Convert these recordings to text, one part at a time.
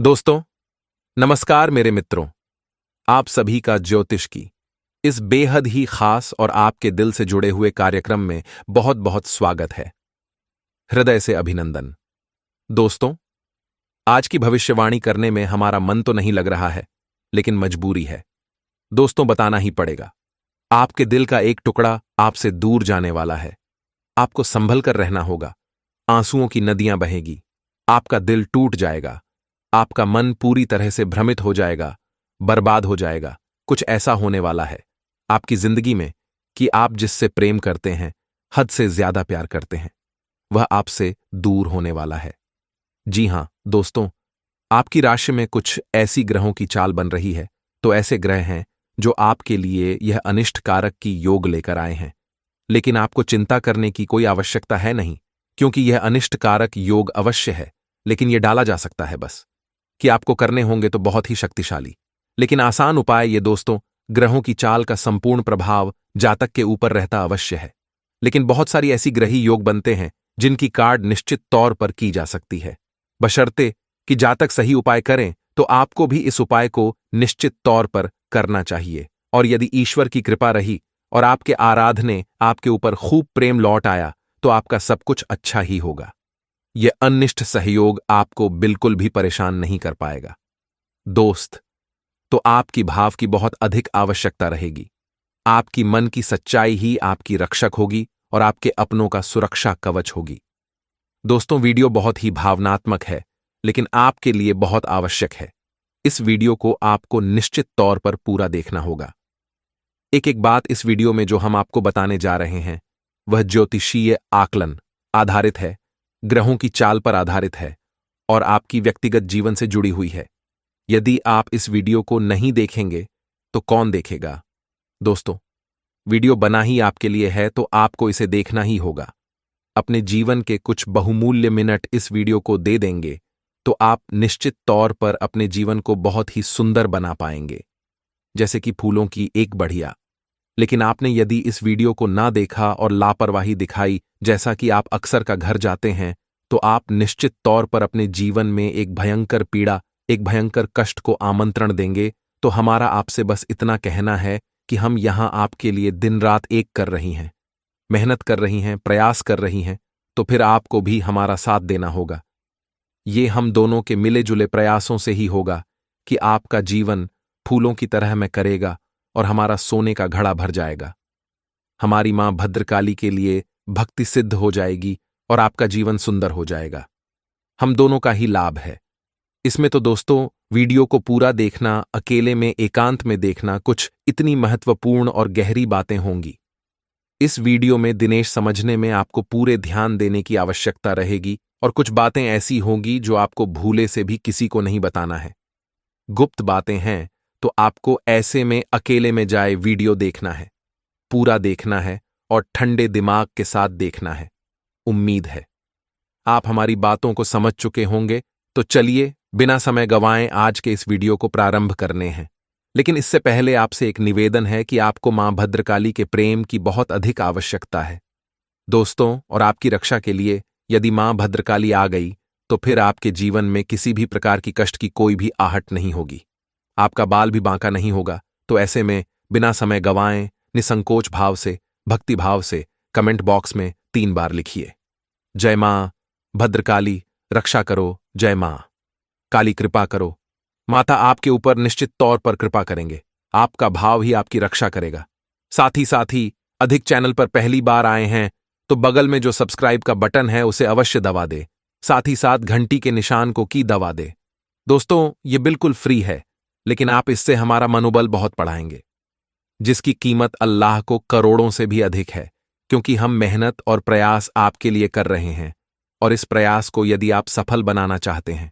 दोस्तों, नमस्कार मेरे मित्रों। आप सभी का ज्योतिष की इस बेहद ही खास और आपके दिल से जुड़े हुए कार्यक्रम में बहुत बहुत स्वागत है। हृदय से अभिनंदन। दोस्तों, आज की भविष्यवाणी करने में हमारा मन तो नहीं लग रहा है, लेकिन मजबूरी है। दोस्तों, बताना ही पड़ेगा। आपके दिल का एक टुकड़ा आपसे दूर जाने वाला है। आपको संभल कर रहना होगा। आंसुओं की नदियां बहेगी। आपका दिल टूट जाएगा। आपका मन पूरी तरह से भ्रमित हो जाएगा, बर्बाद हो जाएगा। कुछ ऐसा होने वाला है आपकी जिंदगी में कि आप जिससे प्रेम करते हैं, हद से ज्यादा प्यार करते हैं, वह आपसे दूर होने वाला है। जी हां दोस्तों, आपकी राशि में कुछ ऐसी ग्रहों की चाल बन रही है। तो ऐसे ग्रह हैं जो आपके लिए यह अनिष्ट कारक की योग लेकर आए हैं। लेकिन आपको चिंता करने की कोई आवश्यकता है नहीं, क्योंकि यह अनिष्ट कारक योग अवश्य है, लेकिन यह डाला जा सकता है। बस कि आपको करने होंगे तो बहुत ही शक्तिशाली लेकिन आसान उपाय। ये दोस्तों, ग्रहों की चाल का संपूर्ण प्रभाव जातक के ऊपर रहता अवश्य है, लेकिन बहुत सारी ऐसी ग्रही योग बनते हैं जिनकी कार्ड निश्चित तौर पर की जा सकती है, बशर्ते कि जातक सही उपाय करें। तो आपको भी इस उपाय को निश्चित तौर पर करना चाहिए। और यदि ईश्वर की कृपा रही और आपके आराधने आपके ऊपर खूब प्रेम लौट आया, तो आपका सब कुछ अच्छा ही होगा। यह अनिष्ट सहयोग आपको बिल्कुल भी परेशान नहीं कर पाएगा। दोस्त, तो आपकी भाव की बहुत अधिक आवश्यकता रहेगी। आपकी मन की सच्चाई ही आपकी रक्षक होगी और आपके अपनों का सुरक्षा कवच होगी। दोस्तों, वीडियो बहुत ही भावनात्मक है, लेकिन आपके लिए बहुत आवश्यक है। इस वीडियो को आपको निश्चित तौर पर पूरा देखना होगा। एक एक बात इस वीडियो में जो हम आपको बताने जा रहे हैं, वह ज्योतिषीय आकलन आधारित है, ग्रहों की चाल पर आधारित है और आपकी व्यक्तिगत जीवन से जुड़ी हुई है। यदि आप इस वीडियो को नहीं देखेंगे तो कौन देखेगा? दोस्तों, वीडियो बना ही आपके लिए है, तो आपको इसे देखना ही होगा। अपने जीवन के कुछ बहुमूल्य मिनट इस वीडियो को दे देंगे तो आप निश्चित तौर पर अपने जीवन को बहुत ही सुंदर बना पाएंगे, जैसे कि फूलों की एक बढ़िया। लेकिन आपने यदि इस वीडियो को ना देखा और लापरवाही दिखाई, जैसा कि आप अक्सर का घर जाते हैं, तो आप निश्चित तौर पर अपने जीवन में एक भयंकर पीड़ा, एक भयंकर कष्ट को आमंत्रण देंगे। तो हमारा आपसे बस इतना कहना है कि हम यहां आपके लिए दिन रात एक कर रही हैं, मेहनत कर रही हैं, प्रयास कर रही हैं, तो फिर आपको भी हमारा साथ देना होगा। ये हम दोनों के मिले जुले प्रयासों से ही होगा कि आपका जीवन फूलों की तरह में करेगा और हमारा सोने का घड़ा भर जाएगा। हमारी मां भद्रकाली के लिए भक्ति सिद्ध हो जाएगी और आपका जीवन सुंदर हो जाएगा। हम दोनों का ही लाभ है इसमें। तो दोस्तों, वीडियो को पूरा देखना, अकेले में एकांत में देखना, कुछ इतनी महत्वपूर्ण और गहरी बातें होंगी। इस वीडियो में दिनेश समझने में आपको पूरे ध्यान देने की आवश्यकता रहेगी और कुछ बातें ऐसी होंगी जो आपको भूले से भी किसी को नहीं बताना है। गुप्त बातें हैं, तो आपको ऐसे में अकेले में जाए वीडियो देखना है, पूरा देखना है और ठंडे दिमाग के साथ देखना है। उम्मीद है आप हमारी बातों को समझ चुके होंगे। तो चलिए बिना समय गंवाए आज के इस वीडियो को प्रारंभ करने हैं। लेकिन इससे पहले आपसे एक निवेदन है कि आपको मां भद्रकाली के प्रेम की बहुत अधिक आवश्यकता है। दोस्तों, और आपकी रक्षा के लिए यदि मां भद्रकाली आ गई तो फिर आपके जीवन में किसी भी प्रकार की कष्ट की कोई भी आहट नहीं होगी। आपका बाल भी बांका नहीं होगा। तो ऐसे में बिना समय गंवाए निसंकोच भाव से, भक्ति भाव से कमेंट बॉक्स में 3 बार लिखिए, जय मां भद्रकाली रक्षा करो, जय मां काली कृपा करो। माता आपके ऊपर निश्चित तौर पर कृपा करेंगे। आपका भाव ही आपकी रक्षा करेगा। साथ ही अधिक चैनल पर पहली बार आए हैं तो बगल में जो सब्सक्राइब का बटन है उसे अवश्य दबा दे। साथ ही साथ घंटी के निशान को की दबा दे। दोस्तों, ये बिल्कुल फ्री है, लेकिन आप इससे हमारा मनोबल बहुत बढ़ाएंगे, जिसकी कीमत अल्लाह को करोड़ों से भी अधिक है, क्योंकि हम मेहनत और प्रयास आपके लिए कर रहे हैं। और इस प्रयास को यदि आप सफल बनाना चाहते हैं,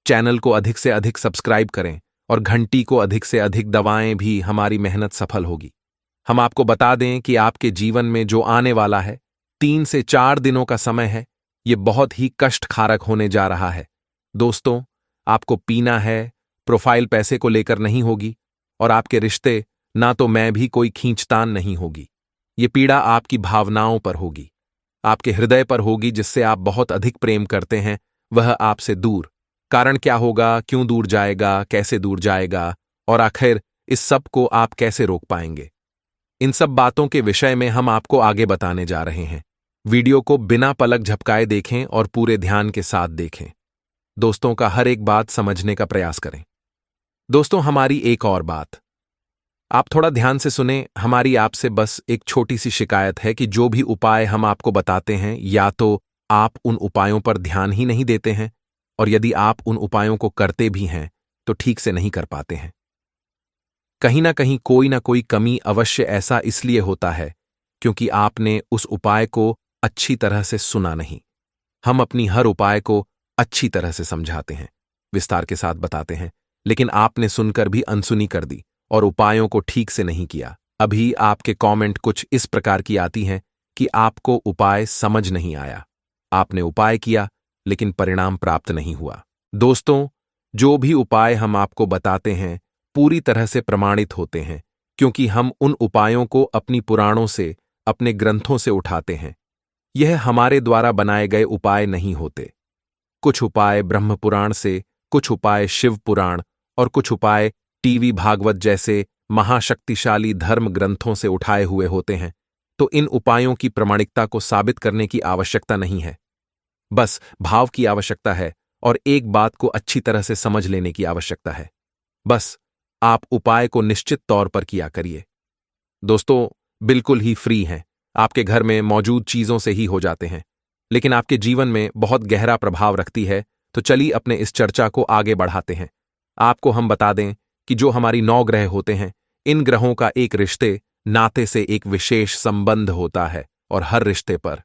चैनल को अधिक से अधिक सब्सक्राइब करें और घंटी को अधिक से अधिक दबाएं, भी हमारी मेहनत सफल होगी। हम आपको बता दें कि आपके जीवन में जो आने वाला है 3 से 4 दिनों का समय है, ये बहुत ही कष्टकारक होने जा रहा है। दोस्तों, आपको पीना है, प्रोफाइल पैसे को लेकर नहीं होगी और आपके रिश्ते ना तो मैं भी कोई खींचतान नहीं होगी। ये पीड़ा आपकी भावनाओं पर होगी, आपके हृदय पर होगी, जिससे आप बहुत अधिक प्रेम करते हैं, वह आपसे दूर कारण क्या होगा, क्यों दूर जाएगा, कैसे दूर जाएगा, और आखिर इस सब को आप कैसे रोक पाएंगे। इन सब बातों के विषय में हम आपको आगे बताने जा रहे हैं। वीडियो को बिना पलक झपकाए देखें और पूरे ध्यान के साथ देखें। दोस्तों का हर एक बात समझने का प्रयास करें। दोस्तों, हमारी एक और बात, आप थोड़ा ध्यान से सुने। हमारी आपसे बस एक छोटी सी शिकायत है कि जो भी उपाय हम आपको बताते हैं, या तो आप उन उपायों पर ध्यान ही नहीं देते हैं, और यदि आप उन उपायों को करते भी हैं तो ठीक से नहीं कर पाते हैं। कहीं ना कोई कमी अवश्य ऐसा इसलिए होता है क्योंकि आपने उस उपाय को अच्छी तरह से सुना नहीं। हम अपनी हर उपाय को अच्छी तरह से समझाते हैं, विस्तार के साथ बताते हैं, लेकिन आपने सुनकर भी अनसुनी कर दी और उपायों को ठीक से नहीं किया। अभी आपके कमेंट कुछ इस प्रकार की आती हैं कि आपको उपाय समझ नहीं आया, आपने उपाय किया लेकिन परिणाम प्राप्त नहीं हुआ। दोस्तों, जो भी उपाय हम आपको बताते हैं पूरी तरह से प्रमाणित होते हैं, क्योंकि हम उन उपायों को अपनी पुराणों से, अपने ग्रंथों से उठाते हैं। यह हमारे द्वारा बनाए गए उपाय नहीं होते। कुछ उपाय ब्रह्म पुराण से, कुछ उपाय शिव पुराण और कुछ उपाय टीवी भागवत जैसे महाशक्तिशाली धर्म ग्रंथों से उठाए हुए होते हैं। तो इन उपायों की प्रामाणिकता को साबित करने की आवश्यकता नहीं है, बस भाव की आवश्यकता है और एक बात को अच्छी तरह से समझ लेने की आवश्यकता है। बस आप उपाय को निश्चित तौर पर किया करिए। दोस्तों, बिल्कुल ही फ्री हैं, आपके घर में मौजूद चीजों से ही हो जाते हैं, लेकिन आपके जीवन में बहुत गहरा प्रभाव रखती है। तो चलिए अपने इस चर्चा को आगे बढ़ाते हैं। आपको हम बता दें कि जो हमारी 9 ग्रह होते हैं, इन ग्रहों का एक रिश्ते नाते से एक विशेष संबंध होता है और हर रिश्ते पर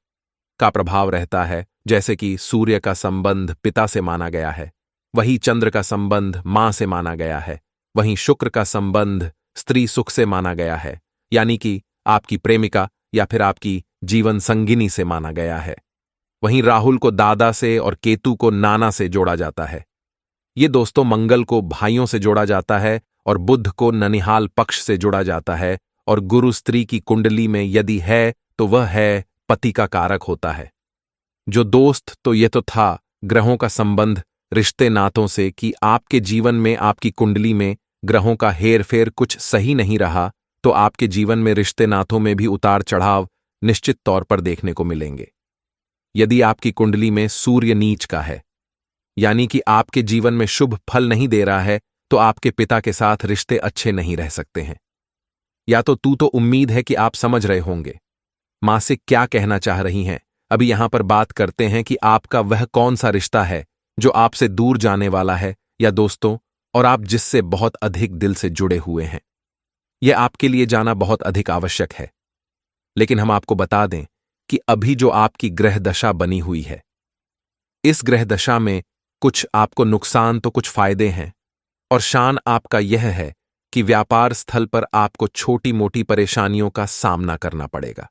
का प्रभाव रहता है। जैसे कि सूर्य का संबंध पिता से माना गया है, वही चंद्र का संबंध मां से माना गया है, वहीं शुक्र का संबंध स्त्री सुख से माना गया है, यानी कि आपकी प्रेमिका या फिर आपकी जीवन संगिनी से माना गया है। वहीं राहुल को दादा से और केतु को नाना से जोड़ा जाता है। ये दोस्तों, मंगल को भाइयों से जोड़ा जाता है और बुध को ननिहाल पक्ष से जोड़ा जाता है, और गुरु स्त्री की कुंडली में यदि है तो वह है पति का कारक होता है। जो दोस्त, तो ये तो था ग्रहों का संबंध रिश्ते नातों से कि आपके जीवन में, आपकी कुंडली में ग्रहों का हेरफेर कुछ सही नहीं रहा तो आपके जीवन में रिश्ते नातों में भी उतार चढ़ाव निश्चित तौर पर देखने को मिलेंगे। यदि आपकी कुंडली में सूर्य नीच का है, यानी कि आपके जीवन में शुभ फल नहीं दे रहा है, तो आपके पिता के साथ रिश्ते अच्छे नहीं रह सकते हैं। या तो तू तो उम्मीद है कि आप समझ रहे होंगे मां से क्या कहना चाह रही हैं। अभी यहां पर बात करते हैं कि आपका वह कौन सा रिश्ता है जो आपसे दूर जाने वाला है, या दोस्तों, और आप जिससे बहुत अधिक दिल से जुड़े हुए हैं। यह आपके लिए जाना बहुत अधिक आवश्यक है। लेकिन हम आपको बता दें कि अभी जो आपकी ग्रह दशा बनी हुई है, इस ग्रह दशा में कुछ आपको नुकसान तो कुछ फायदे हैं, और शान आपका यह है कि व्यापार स्थल पर आपको छोटी मोटी परेशानियों का सामना करना पड़ेगा।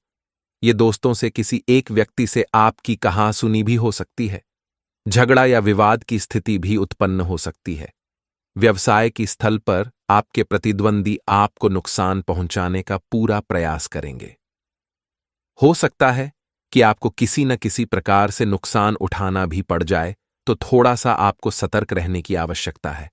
ये दोस्तों से किसी एक व्यक्ति से आपकी कहासुनी भी हो सकती है, झगड़ा या विवाद की स्थिति भी उत्पन्न हो सकती है। व्यवसाय की स्थल पर आपके प्रतिद्वंदी आपको नुकसान पहुंचाने का पूरा प्रयास करेंगे। हो सकता है कि आपको किसी न किसी प्रकार से नुकसान उठाना भी पड़ जाए, तो थोड़ा सा आपको सतर्क रहने की आवश्यकता है।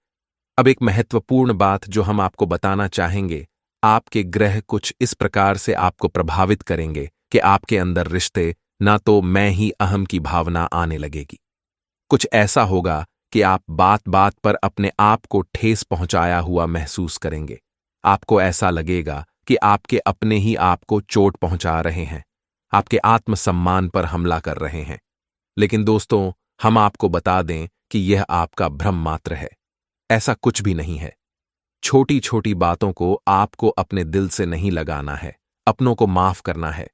अब एक महत्वपूर्ण बात जो हम आपको बताना चाहेंगे, आपके ग्रह कुछ इस प्रकार से आपको प्रभावित करेंगे कि आपके अंदर रिश्ते, ना तो मैं ही अहम की भावना आने लगेगी। कुछ ऐसा होगा कि आप बात बात पर अपने आप को ठेस पहुंचाया हुआ महसूस करेंगे। आपको ऐसा लगेगा कि आपके अपने ही आपको चोट पहुंचा रहे हैं, आपके आत्मसम्मान पर हमला कर रहे हैं। लेकिन दोस्तों, हम आपको बता दें कि यह आपका भ्रम मात्र है, ऐसा कुछ भी नहीं है। छोटी छोटी बातों को आपको अपने दिल से नहीं लगाना है, अपनों को माफ करना है।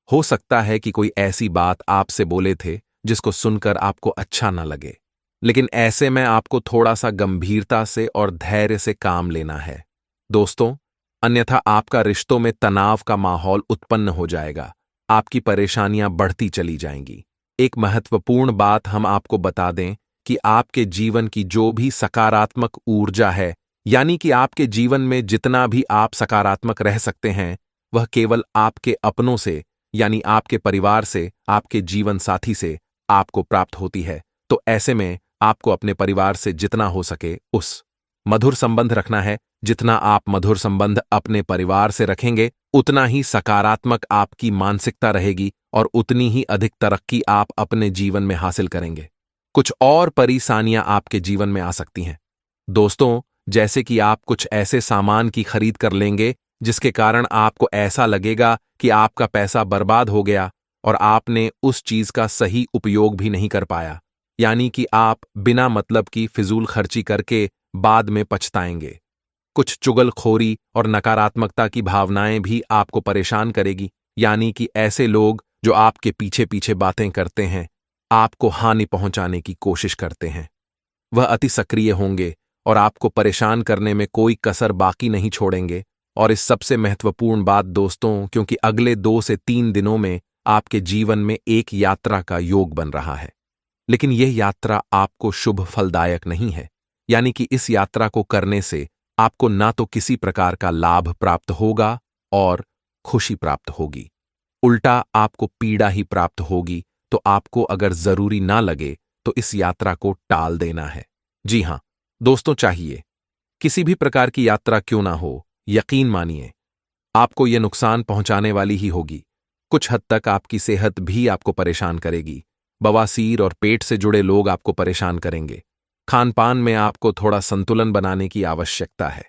हो सकता है कि कोई ऐसी बात आपसे बोले थे जिसको सुनकर आपको अच्छा न लगे, लेकिन ऐसे में आपको थोड़ा सा गंभीरता से और धैर्य से काम लेना है दोस्तों, अन्यथा आपका रिश्तों में तनाव का माहौल उत्पन्न हो जाएगा, आपकी परेशानियां बढ़ती चली जाएंगी। एक महत्वपूर्ण बात हम आपको बता दें कि आपके जीवन की जो भी सकारात्मक ऊर्जा है, यानी कि आपके जीवन में जितना भी आप सकारात्मक रह सकते हैं, वह केवल आपके अपनों से, यानी आपके परिवार से, आपके जीवन साथी से आपको प्राप्त होती है। तो ऐसे में आपको अपने परिवार से जितना हो सके उस मधुर संबंध रखना है। जितना आप मधुर संबंध अपने परिवार से रखेंगे, उतना ही सकारात्मक आपकी मानसिकता रहेगी और उतनी ही अधिक तरक्की आप अपने जीवन में हासिल करेंगे। कुछ और परेशानियां आपके जीवन में आ सकती हैं दोस्तों, जैसे कि आप कुछ ऐसे सामान की खरीद कर लेंगे जिसके कारण आपको ऐसा लगेगा कि आपका पैसा बर्बाद हो गया और आपने उस चीज का सही उपयोग भी नहीं कर पाया। यानी कि आप बिना मतलब की फिजूल खर्ची करके बाद में पछताएंगे। कुछ चुगलखोरी और नकारात्मकता की भावनाएं भी आपको परेशान करेगी। यानी कि ऐसे लोग जो आपके पीछे पीछे बातें करते हैं, आपको हानि पहुंचाने की कोशिश करते हैं, वह अति सक्रिय होंगे और आपको परेशान करने में कोई कसर बाकी नहीं छोड़ेंगे। और इस सबसे महत्वपूर्ण बात दोस्तों, क्योंकि अगले 2 से 3 दिनों में आपके जीवन में एक यात्रा का योग बन रहा है, लेकिन यह यात्रा आपको शुभ फलदायक नहीं है। यानी कि इस यात्रा को करने से आपको ना तो किसी प्रकार का लाभ प्राप्त होगा और खुशी प्राप्त होगी, उल्टा आपको पीड़ा ही प्राप्त होगी। तो आपको अगर जरूरी ना लगे तो इस यात्रा को टाल देना है। जी हां दोस्तों, चाहिए किसी भी प्रकार की यात्रा क्यों ना हो, यकीन मानिए आपको यह नुकसान पहुंचाने वाली ही होगी। कुछ हद तक आपकी सेहत भी आपको परेशान करेगी। बवासीर और पेट से जुड़े लोग आपको परेशान करेंगे। खानपान में आपको थोड़ा संतुलन बनाने की आवश्यकता है।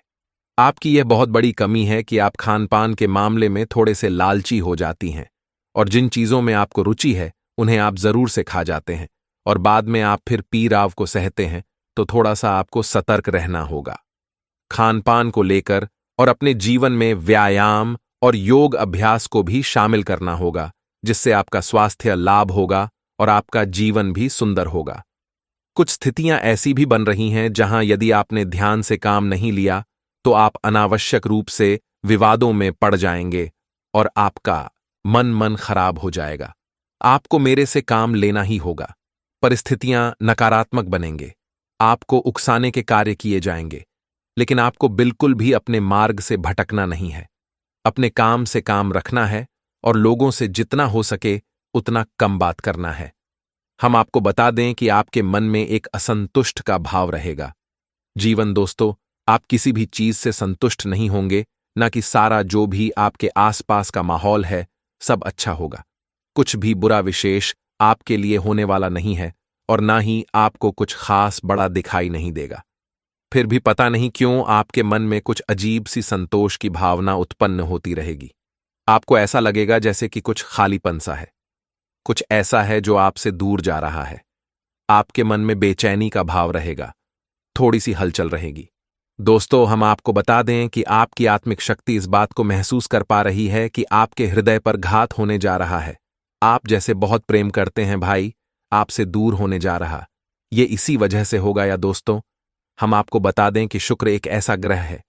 आपकी यह बहुत बड़ी कमी है कि आप खानपान के मामले में थोड़े से लालची हो जाती हैं और जिन चीजों में आपको रुचि है उन्हें आप जरूर से खा जाते हैं और बाद में आप फिर पीराव को सहते हैं। तो थोड़ा सा आपको सतर्क रहना होगा खानपान को लेकर, और अपने जीवन में व्यायाम और योग अभ्यास को भी शामिल करना होगा, जिससे आपका स्वास्थ्य लाभ होगा और आपका जीवन भी सुंदर होगा। कुछ स्थितियां ऐसी भी बन रही हैं जहां यदि आपने ध्यान से काम नहीं लिया तो आप अनावश्यक रूप से विवादों में पड़ जाएंगे और आपका मन खराब हो जाएगा। आपको मेरे से काम लेना ही होगा। परिस्थितियां नकारात्मक बनेंगे, आपको उकसाने के कार्य किए जाएंगे, लेकिन आपको बिल्कुल भी अपने मार्ग से भटकना नहीं है। अपने काम से काम रखना है और लोगों से जितना हो सके उतना कम बात करना है। हम आपको बता दें कि आपके मन में एक असंतुष्ट का भाव रहेगा। जीवन दोस्तों, आप किसी भी चीज से संतुष्ट नहीं होंगे, ना कि सारा जो भी आपके आसपास का माहौल है सब अच्छा होगा। कुछ भी बुरा विशेष आपके लिए होने वाला नहीं है और ना ही आपको कुछ खास बड़ा दिखाई नहीं देगा। फिर भी पता नहीं क्यों आपके मन में कुछ अजीब सी संतोष की भावना उत्पन्न होती रहेगी। आपको ऐसा लगेगा जैसे कि कुछ खालीपन सा है, कुछ ऐसा है जो आपसे दूर जा रहा है। आपके मन में बेचैनी का भाव रहेगा, थोड़ी सी हलचल रहेगी। दोस्तों, हम आपको बता दें कि आपकी आत्मिक शक्ति इस बात को महसूस कर पा रही है कि आपके हृदय पर घात होने जा रहा है। आप जैसे बहुत प्रेम करते हैं भाई, आपसे दूर होने जा रहा, ये इसी वजह से होगा। या दोस्तों, हम आपको बता दें कि शुक्र एक ऐसा ग्रह है,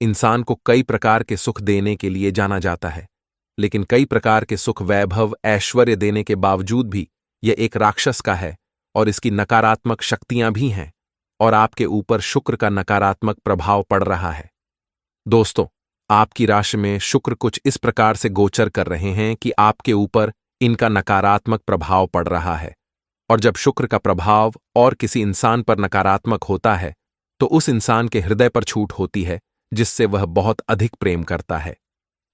इंसान को कई प्रकार के सुख देने के लिए जाना जाता है, लेकिन कई प्रकार के सुख वैभव ऐश्वर्य देने के बावजूद भी यह एक राक्षस का है और इसकी नकारात्मक शक्तियां भी हैं और आपके ऊपर शुक्र का नकारात्मक प्रभाव पड़ रहा है। दोस्तों, आपकी राशि में शुक्र कुछ इस प्रकार से गोचर कर रहे हैं कि आपके ऊपर इनका नकारात्मक प्रभाव पड़ रहा है, और जब शुक्र का प्रभाव और किसी इंसान पर नकारात्मक होता है तो उस इंसान के हृदय पर छूट होती है जिससे वह बहुत अधिक प्रेम करता है।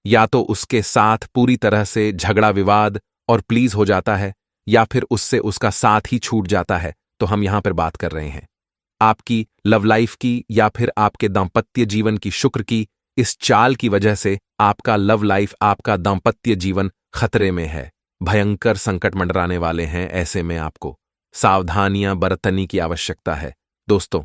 या तो उसके साथ पूरी तरह से झगड़ा विवाद और प्लीज हो जाता है, या फिर उससे उसका साथ ही छूट जाता है। तो हम यहां पर बात कर रहे हैं आपकी लव लाइफ की या फिर आपके दांपत्य जीवन की। शुक्र की इस चाल की वजह से आपका लव लाइफ, आपका दांपत्य जीवन खतरे में है, भयंकर संकट मंडराने वाले हैं। ऐसे में आपको सावधानियां बरतने की आवश्यकता है दोस्तों,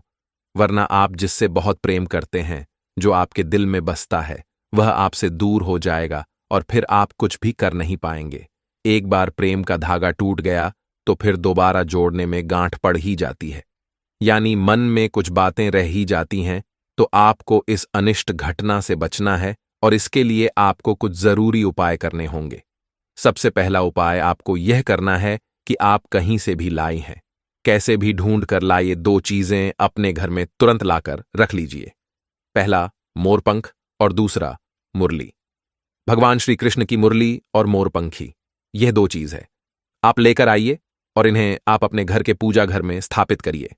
वरना आप जिससे बहुत प्रेम करते हैं, जो आपके दिल में बसता है, वह आपसे दूर हो जाएगा और फिर आप कुछ भी कर नहीं पाएंगे। एक बार प्रेम का धागा टूट गया तो फिर दोबारा जोड़ने में गांठ पड़ ही जाती है, यानी मन में कुछ बातें रह ही जाती हैं। तो आपको इस अनिष्ट घटना से बचना है और इसके लिए आपको कुछ जरूरी उपाय करने होंगे। सबसे पहला उपाय आपको यह करना है कि आप कहीं से भी लाई हैं, कैसे भी ढूंढ कर लाइए 2 चीजें अपने घर में तुरंत लाकर रख लीजिए। पहला मोरपंख और दूसरा मुरली। भगवान श्री कृष्ण की मुरली और मोरपंखी, यह 2 चीज है। आप लेकर आइए और इन्हें आप अपने घर के पूजा घर में स्थापित करिए।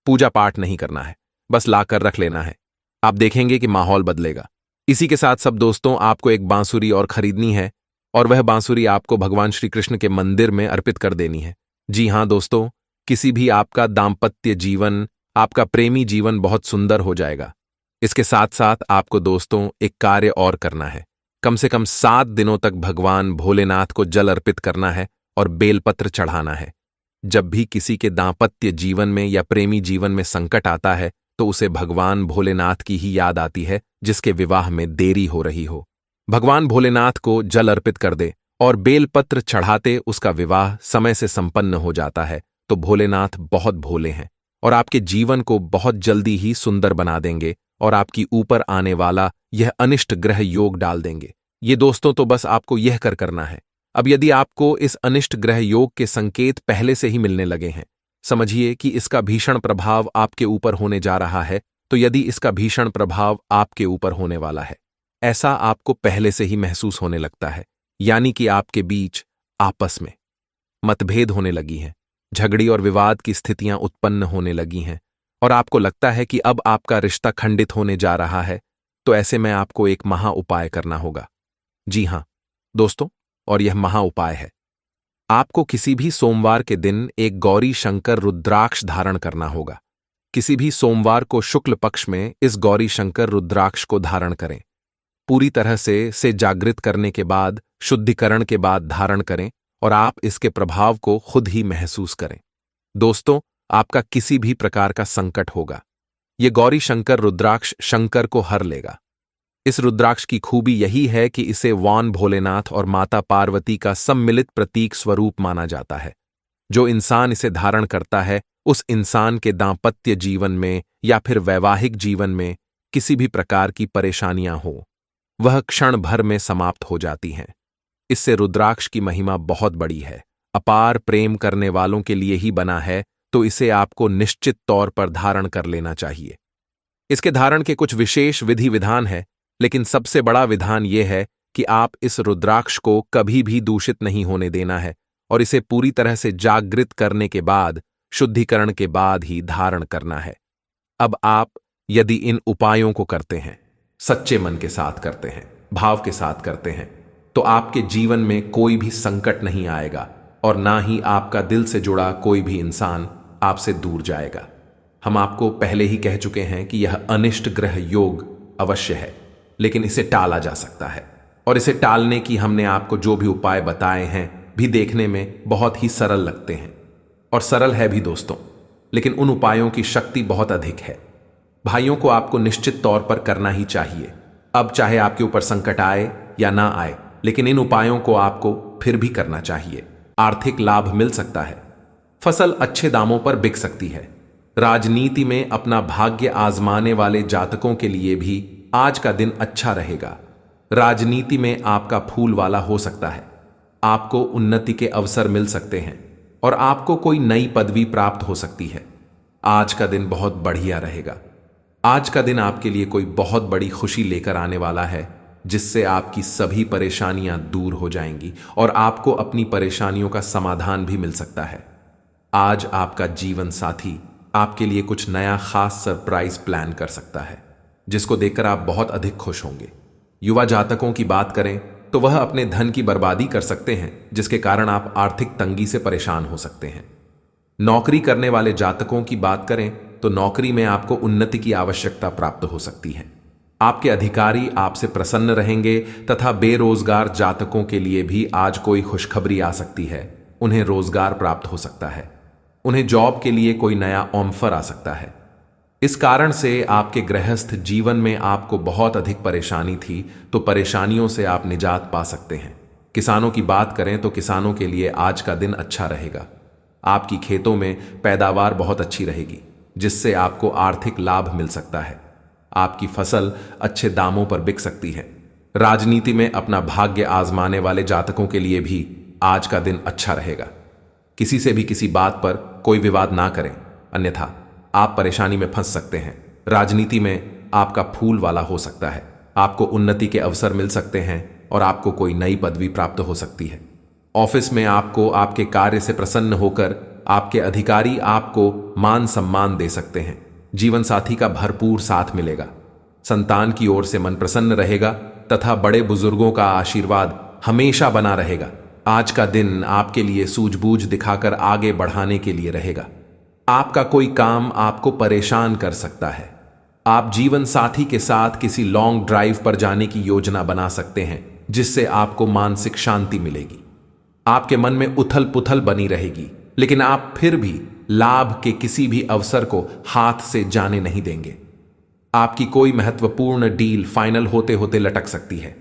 पूजा पाठ नहीं करना है, बस लाकर रख लेना है। आप देखेंगे कि माहौल बदलेगा। इसी के साथ सब दोस्तों, आपको एक बांसुरी और खरीदनी है, और वह बांसुरी आपको भगवान श्री कृष्ण के मंदिर में अर्पित कर देनी है। जी हां दोस्तों, किसी भी आपका दाम्पत्य जीवन, आपका प्रेमी जीवन बहुत सुंदर हो जाएगा। इसके साथ साथ आपको दोस्तों एक कार्य और करना है। कम से कम 7 दिनों तक भगवान भोलेनाथ को जल अर्पित करना है और बेलपत्र चढ़ाना है। जब भी किसी के दाम्पत्य जीवन में या प्रेमी जीवन में संकट आता है तो उसे भगवान भोलेनाथ की ही याद आती है, जिसके विवाह में देरी हो रही हो। भगवान भोलेनाथ को जल अर्पित कर दे और बेलपत्र चढ़ाते उसका विवाह समय से संपन्न हो जाता है, तो भोलेनाथ बहुत भोले हैं और आपके जीवन को बहुत जल्दी ही सुंदर बना देंगे और आपकी ऊपर आने वाला यह अनिष्ट ग्रह योग डाल देंगे। ये दोस्तों तो बस आपको यह करना है। अब यदि आपको इस अनिष्ट ग्रह योग के संकेत पहले से ही मिलने लगे हैं, समझिए कि इसका भीषण प्रभाव आपके ऊपर होने जा रहा है। तो यदि इसका भीषण प्रभाव आपके ऊपर होने वाला है, ऐसा आपको पहले से ही महसूस होने लगता है, यानी कि आपके बीच आपस में मतभेद होने लगी हैं, झगड़ी और विवाद की स्थितियां उत्पन्न होने लगी हैं, और आपको लगता है कि अब आपका रिश्ता खंडित होने जा रहा है, तो ऐसे में आपको एक महा उपाय करना होगा। जी हां दोस्तों, और यह महा उपाय है, आपको किसी भी सोमवार के दिन एक गौरी शंकर रुद्राक्ष धारण करना होगा। किसी भी सोमवार को शुक्ल पक्ष में इस गौरी शंकर रुद्राक्ष को धारण करें। पूरी तरह से जागृत करने के बाद, शुद्धिकरण के बाद धारण करें और आप इसके प्रभाव को खुद ही महसूस करें। दोस्तों, आपका किसी भी प्रकार का संकट होगा, ये गौरी शंकर रुद्राक्ष शंकर को हर लेगा। इस रुद्राक्ष की खूबी यही है कि इसे वान भोलेनाथ और माता पार्वती का सम्मिलित प्रतीक स्वरूप माना जाता है। जो इंसान इसे धारण करता है, उस इंसान के दांपत्य जीवन में या फिर वैवाहिक जीवन में किसी भी प्रकार की परेशानियां हो, वह क्षण भर में समाप्त हो जाती हैं। इससे रुद्राक्ष की महिमा बहुत बड़ी है, अपार प्रेम करने वालों के लिए ही बना है, तो इसे आपको निश्चित तौर पर धारण कर लेना चाहिए। इसके धारण के कुछ विशेष विधि विधान है, लेकिन सबसे बड़ा विधान यह है कि आप इस रुद्राक्ष को कभी भी दूषित नहीं होने देना है और इसे पूरी तरह से जागृत करने के बाद, शुद्धिकरण के बाद ही धारण करना है। अब आप यदि इन उपायों को करते हैं, सच्चे मन के साथ करते हैं, भाव के साथ करते हैं, तो आपके जीवन में कोई भी संकट नहीं आएगा और ना ही आपका दिल से जुड़ा कोई भी इंसान आपसे दूर जाएगा। हम आपको पहले ही कह चुके हैं कि यह अनिष्ट ग्रह योग अवश्य है, लेकिन इसे टाला जा सकता है, और इसे टालने की हमने आपको जो भी उपाय बताए हैं भी देखने में बहुत ही सरल लगते हैं, और सरल है भी दोस्तों, लेकिन उन उपायों की शक्ति बहुत अधिक है। भाइयों को आपको निश्चित तौर पर करना ही चाहिए। अब चाहे आपके ऊपर संकट आए या ना आए, लेकिन इन उपायों को आपको फिर भी करना चाहिए। आर्थिक लाभ मिल सकता है, फसल अच्छे दामों पर बिक सकती है। राजनीति में अपना भाग्य आजमाने वाले जातकों के लिए भी आज का दिन अच्छा रहेगा। राजनीति में आपका फूल वाला हो सकता है, आपको उन्नति के अवसर मिल सकते हैं और आपको कोई नई पदवी प्राप्त हो सकती है। आज का दिन बहुत बढ़िया रहेगा। आज का दिन आपके लिए कोई बहुत बड़ी खुशी लेकर आने वाला है, जिससे आपकी सभी परेशानियां दूर हो जाएंगी और आपको अपनी परेशानियों का समाधान भी मिल सकता है। आज आपका जीवन साथी आपके लिए कुछ नया खास सरप्राइज प्लान कर सकता है, जिसको देखकर आप बहुत अधिक खुश होंगे। युवा जातकों की बात करें तो वह अपने धन की बर्बादी कर सकते हैं, जिसके कारण आप आर्थिक तंगी से परेशान हो सकते हैं। नौकरी करने वाले जातकों की बात करें तो नौकरी में आपको उन्नति की आवश्यकता प्राप्त हो सकती है। आपके अधिकारी आपसे प्रसन्न रहेंगे तथा बेरोजगार जातकों के लिए भी आज कोई खुशखबरी आ सकती है। उन्हें रोजगार प्राप्त हो सकता है, उन्हें जॉब के लिए कोई नया ऑफर आ सकता है। इस कारण से आपके गृहस्थ जीवन में आपको बहुत अधिक परेशानी थी, तो परेशानियों से आप निजात पा सकते हैं। किसानों की बात करें तो किसानों के लिए आज का दिन अच्छा रहेगा। आपकी खेतों में पैदावार बहुत अच्छी रहेगी, जिससे आपको आर्थिक लाभ मिल सकता है। आपकी फसल अच्छे दामों पर बिक सकती है। राजनीति में अपना भाग्य आजमाने वाले जातकों के लिए भी आज का दिन अच्छा रहेगा। किसी से भी किसी बात पर कोई विवाद ना करें, अन्यथा आप परेशानी में फंस सकते हैं। राजनीति में आपका फूल वाला हो सकता है, आपको उन्नति के अवसर मिल सकते हैं और आपको कोई नई पदवी प्राप्त हो सकती है। ऑफिस में आपको आपके कार्य से प्रसन्न होकर आपके अधिकारी आपको मान सम्मान दे सकते हैं। जीवन साथी का भरपूर साथ मिलेगा। संतान की ओर से मन प्रसन्न रहेगा तथा बड़े बुजुर्गों का आशीर्वाद हमेशा बना रहेगा। आज का दिन आपके लिए सूझबूझ दिखाकर आगे बढ़ाने के लिए रहेगा। आपका कोई काम आपको परेशान कर सकता है। आप जीवन साथी के साथ किसी लॉन्ग ड्राइव पर जाने की योजना बना सकते हैं, जिससे आपको मानसिक शांति मिलेगी। आपके मन में उथल पुथल बनी रहेगी, लेकिन आप फिर भी लाभ के किसी भी अवसर को हाथ से जाने नहीं देंगे। आपकी कोई महत्वपूर्ण डील फाइनल होते होते लटक सकती है।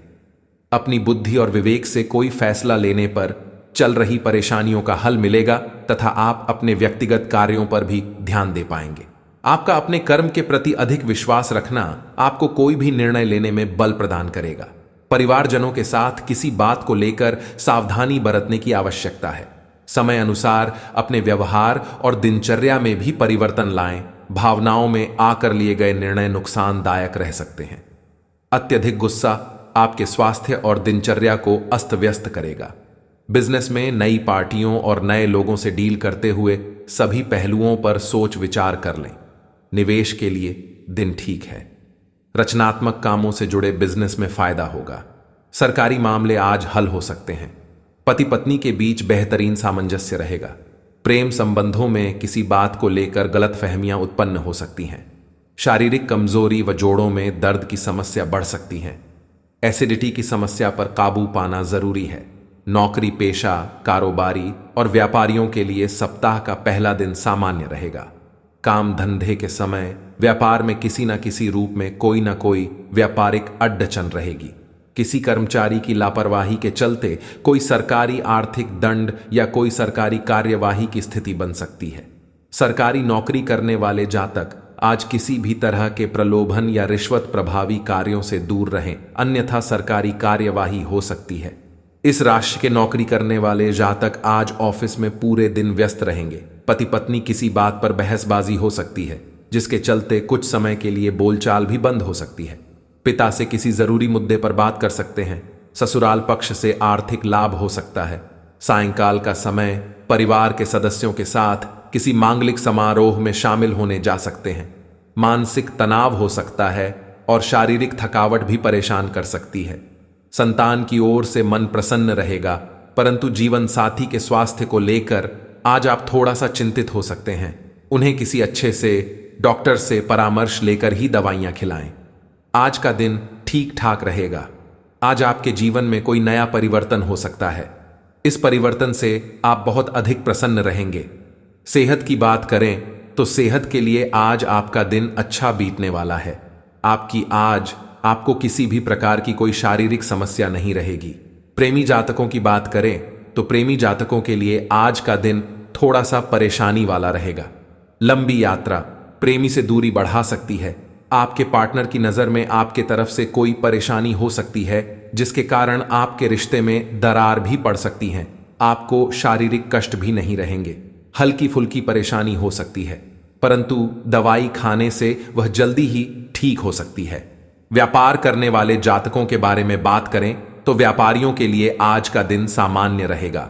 अपनी बुद्धि और विवेक से कोई फैसला लेने पर चल रही परेशानियों का हल मिलेगा तथा आप अपने व्यक्तिगत कार्यों पर भी ध्यान दे पाएंगे। आपका अपने कर्म के प्रति अधिक विश्वास रखना आपको कोई भी निर्णय लेने में बल प्रदान करेगा। परिवारजनों के साथ किसी बात को लेकर सावधानी बरतने की आवश्यकता है। समय अनुसार अपने व्यवहार और दिनचर्या में भी परिवर्तन लाएं। भावनाओं में आकर लिए गए निर्णय नुकसानदायक रह सकते हैं। अत्यधिक गुस्सा आपके स्वास्थ्य और दिनचर्या को अस्त व्यस्त करेगा। बिजनेस में नई पार्टियों और नए लोगों से डील करते हुए सभी पहलुओं पर सोच विचार कर लें। निवेश के लिए दिन ठीक है। रचनात्मक कामों से जुड़े बिजनेस में फायदा होगा। सरकारी मामले आज हल हो सकते हैं। पति पत्नी के बीच बेहतरीन सामंजस्य रहेगा। प्रेम संबंधों में किसी बात को लेकर गलतफहमियां उत्पन्न हो सकती हैं। शारीरिक कमजोरी व जोड़ों में दर्द की समस्या बढ़ सकती है। एसिडिटी की समस्या पर काबू पाना जरूरी है। नौकरी पेशा, कारोबारी और व्यापारियों के लिए सप्ताह का पहला दिन सामान्य रहेगा। काम धंधे के समय व्यापार में किसी न किसी रूप में कोई न कोई व्यापारिक अड़चन रहेगी। किसी कर्मचारी की लापरवाही के चलते कोई सरकारी आर्थिक दंड या कोई सरकारी कार्यवाही की स्थिति बन सकती है। सरकारी नौकरी करने वाले जातक आज किसी भी तरह के प्रलोभन या रिश्वत प्रभावी कार्यों से दूर रहें, अन्यथा सरकारी कार्यवाही हो सकती है। इस राशि के नौकरी करने वाले जातक आज ऑफिस में पूरे दिन व्यस्त रहेंगे। पति पत्नी किसी बात पर बहसबाजी हो सकती है, जिसके चलते कुछ समय के लिए बोलचाल भी बंद हो सकती है। पिता से किसी जरूरी मुद्दे पर बात कर सकते हैं। ससुराल पक्ष से आर्थिक लाभ हो सकता है। सायंकाल का समय परिवार के सदस्यों के साथ किसी मांगलिक समारोह में शामिल होने जा सकते हैं। मानसिक तनाव हो सकता है और शारीरिक थकावट भी परेशान कर सकती है। संतान की ओर से मन प्रसन्न रहेगा, परंतु जीवन साथी के स्वास्थ्य को लेकर आज आप थोड़ा सा चिंतित हो सकते हैं। उन्हें किसी अच्छे से डॉक्टर से परामर्श लेकर ही दवाइयां खिलाएं। आज का दिन ठीक ठाक रहेगा। आज आपके जीवन में कोई नया परिवर्तन हो सकता है। इस परिवर्तन से आप बहुत अधिक प्रसन्न रहेंगे। सेहत की बात करें तो सेहत के लिए आज आपका दिन अच्छा बीतने वाला है। आपको किसी भी प्रकार की कोई शारीरिक समस्या नहीं रहेगी। प्रेमी जातकों की बात करें तो प्रेमी जातकों के लिए आज का दिन थोड़ा सा परेशानी वाला रहेगा। लंबी यात्रा प्रेमी से दूरी बढ़ा सकती है। आपके पार्टनर की नजर में आपके तरफ से कोई परेशानी हो सकती है, जिसके कारण आपके रिश्ते में दरार भी पड़ सकती है। आपको शारीरिक कष्ट भी नहीं रहेंगे। हल्की फुल्की परेशानी हो सकती है, परंतु दवाई खाने से वह जल्दी ही ठीक हो सकती है। व्यापार करने वाले जातकों के बारे में बात करें तो व्यापारियों के लिए आज का दिन सामान्य रहेगा।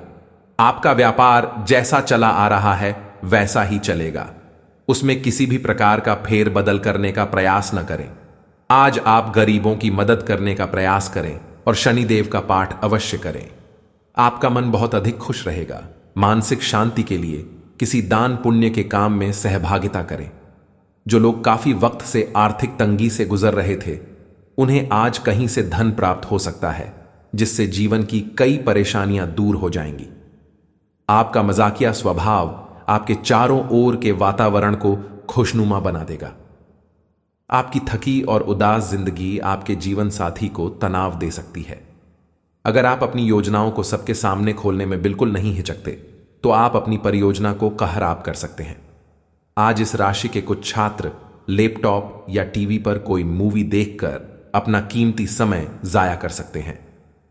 आपका व्यापार जैसा चला आ रहा है वैसा ही चलेगा। उसमें किसी भी प्रकार का फेर बदल करने का प्रयास न करें। आज आप गरीबों की मदद करने का प्रयास करें और शनिदेव का पाठ अवश्य करें। आपका मन बहुत अधिक खुश रहेगा। मानसिक शांति के लिए किसी दान पुण्य के काम में सहभागिता करें। जो लोग काफी वक्त से आर्थिक तंगी से गुजर रहे थे, उन्हें आज कहीं से धन प्राप्त हो सकता है, जिससे जीवन की कई परेशानियां दूर हो जाएंगी। आपका मजाकिया स्वभाव आपके चारों ओर के वातावरण को खुशनुमा बना देगा। आपकी थकी और उदास जिंदगी आपके जीवन साथी को तनाव दे सकती है। अगर आप अपनी योजनाओं को सबके सामने खोलने में बिल्कुल नहीं हिचकते, तो आप अपनी परियोजना को कहराब कर सकते हैं। आज इस राशि के कुछ छात्र लैपटॉप या टीवी पर कोई मूवी देखकर अपना कीमती समय जाया कर सकते हैं।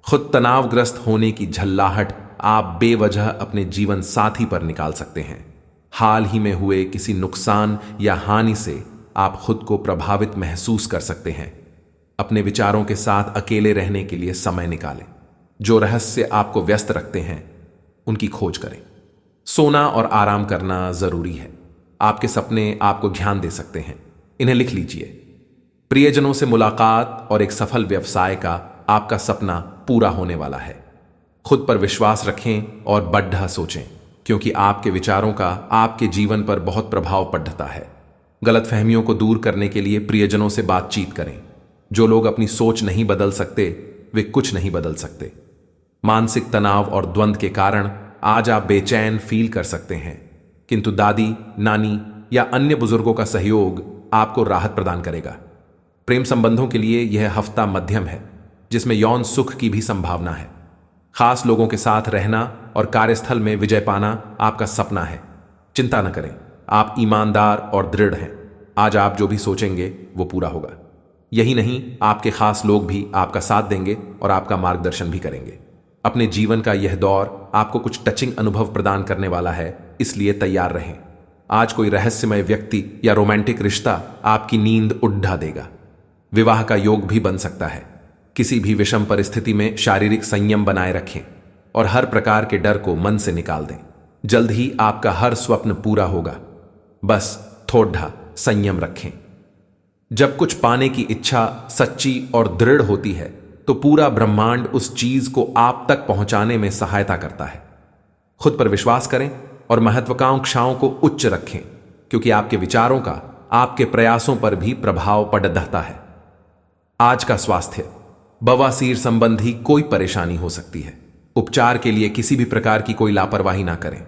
खुद तनावग्रस्त होने की झल्लाहट आप बेवजह अपने जीवन साथी पर निकाल सकते हैं। हाल ही में हुए किसी नुकसान या हानि से आप खुद को प्रभावित महसूस कर सकते हैं। अपने विचारों के साथ अकेले रहने के लिए समय निकालें। जो रहस्य आपको व्यस्त रखते हैं, उनकी खोज करें। सोना और आराम करना जरूरी है। आपके सपने आपको ध्यान दे सकते हैं, इन्हें लिख लीजिए। प्रियजनों से मुलाकात और एक सफल व्यवसाय का आपका सपना पूरा होने वाला है। खुद पर विश्वास रखें और बढ़ा सोचें, क्योंकि आपके विचारों का आपके जीवन पर बहुत प्रभाव पड़ता है। गलतफहमियों को दूर करने के लिए प्रियजनों से बातचीत करें। जो लोग अपनी सोच नहीं बदल सकते, वे कुछ नहीं बदल सकते। मानसिक तनाव और द्वंद्व के कारण आज आप बेचैन फील कर सकते हैं, किंतु दादी, नानी या अन्य बुजुर्गों का सहयोग आपको राहत प्रदान करेगा। प्रेम संबंधों के लिए यह हफ्ता मध्यम है, जिसमें यौन सुख की भी संभावना है। खास लोगों के साथ रहना और कार्यस्थल में विजय पाना आपका सपना है। चिंता न करें, आप ईमानदार और दृढ़ हैं। आज आप जो भी सोचेंगे वो पूरा होगा। यही नहीं, आपके खास लोग भी आपका साथ देंगे और आपका मार्गदर्शन भी करेंगे। अपने जीवन का यह दौर आपको कुछ टचिंग अनुभव प्रदान करने वाला है, इसलिए तैयार रहें। आज कोई रहस्यमय व्यक्ति या रोमांटिक रिश्ता आपकी नींद उड़ा देगा। विवाह का योग भी बन सकता है। किसी भी विषम परिस्थिति में शारीरिक संयम बनाए रखें और हर प्रकार के डर को मन से निकाल दें। जल्द ही आपका हर स्वप्न पूरा होगा। बस थोड़ा संयम रखें। जब कुछ पाने की इच्छा सच्ची और दृढ़ होती है, तो पूरा ब्रह्मांड उस चीज को आप तक पहुंचाने में सहायता करता है। खुद पर विश्वास करें और महत्वाकांक्षाओं को उच्च रखें, क्योंकि आपके विचारों का आपके प्रयासों पर भी प्रभाव पड़ता है। आज का स्वास्थ्य, बवासीर संबंधी कोई परेशानी हो सकती है। उपचार के लिए किसी भी प्रकार की कोई लापरवाही ना करें।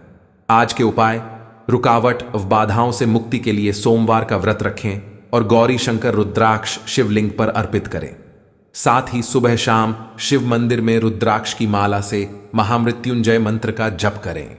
आज के उपाय, रुकावट व बाधाओं से मुक्ति के लिए सोमवार का व्रत रखें और गौरी शंकर रुद्राक्ष शिवलिंग पर अर्पित करें। साथ ही सुबह शाम शिव मंदिर में रुद्राक्ष की माला से महामृत्युंजय मंत्र का जप करें।